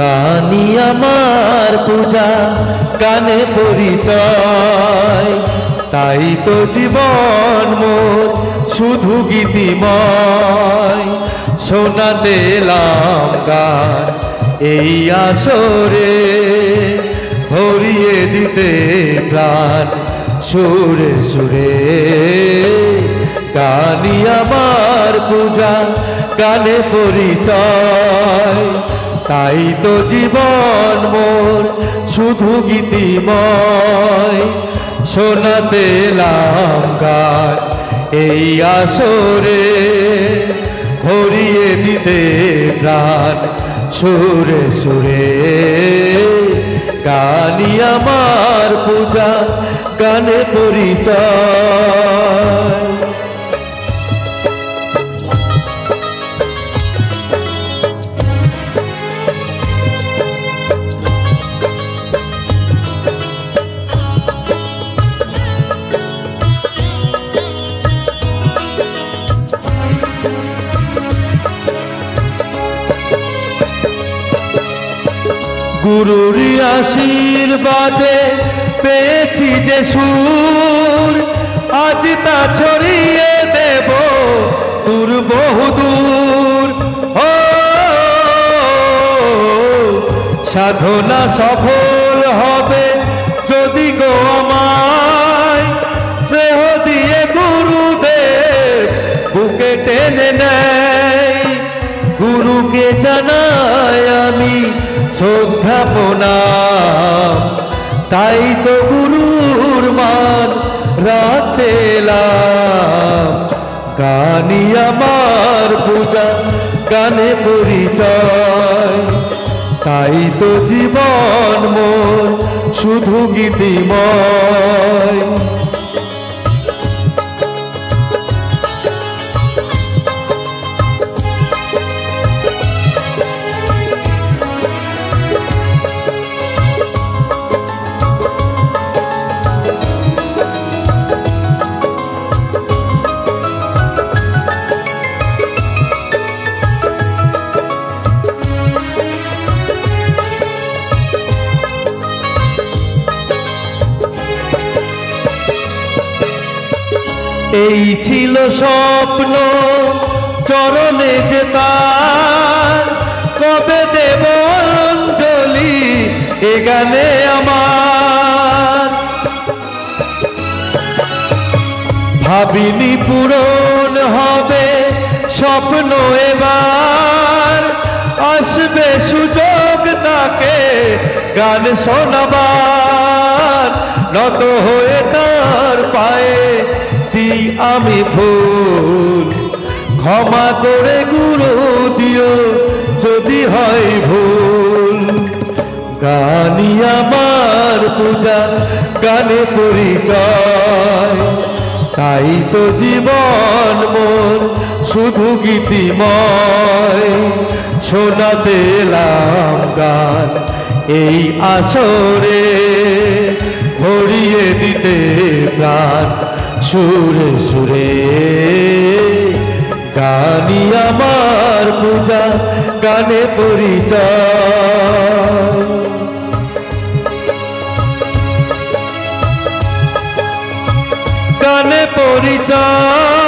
গানি আমার পূজা গানে পরিচয়, তাই তো জীবন মোর শুধু গীতিময়। শোনাতে এলাম গান এই আসরে, ভরিয়ে দিতে প্রাণ সুরে সুরে। গানি আমার পূজা গানে পরিচয়, তাই তো জীবন মোর শুধু গীতিময়। শোনাতে এলাম গান এই আসরে, ভরিয়ে দিতে প্রাণ সুরে সুরে। গানি আমার পূজা গানে পরিচয়। গুরুর আশীর্বাদে পেয়েছি যে সুর, আজ তা ছড়িয়ে দেব দূর বহুদূর। ও সাধনা সফল হবে যদি গো আমায় স্নেহ দিয়ে গুরুদেব বুকে টেনে নেয়। গুরুকে জানাই আমি শ্রদ্ধা প্রণাম, তাই তো গুরুর মান রাখতে এলাম। গানি আমার পূজা গানে পরিচয়, তাই তো জীবন মোর শুধু গীতিময়। এই ছিল স্বপ্ন চরণে যে তার, কবে দেব অঞ্জলি এ গানে আমার। ভাবিনি পূরণ হবে স্বপ্ন এবার, আসবে সুযোগ তাকে গান শোনাবার। নত হয়ে তার পায়ে আমি ফুল, ক্ষমা করে গুরু দিও যদি হয় ভুল। গানি আমার পূজা গানে পরিচয়, তাই তো জীবন মোর শুধু গীতিময়। শোনাতে এলাম গান এই আসরে, ভরিয়ে দিতে প্রাণ সুরে সুরে। গানি আমার পূজা গানে পরিচয়। গানে পরিচয়।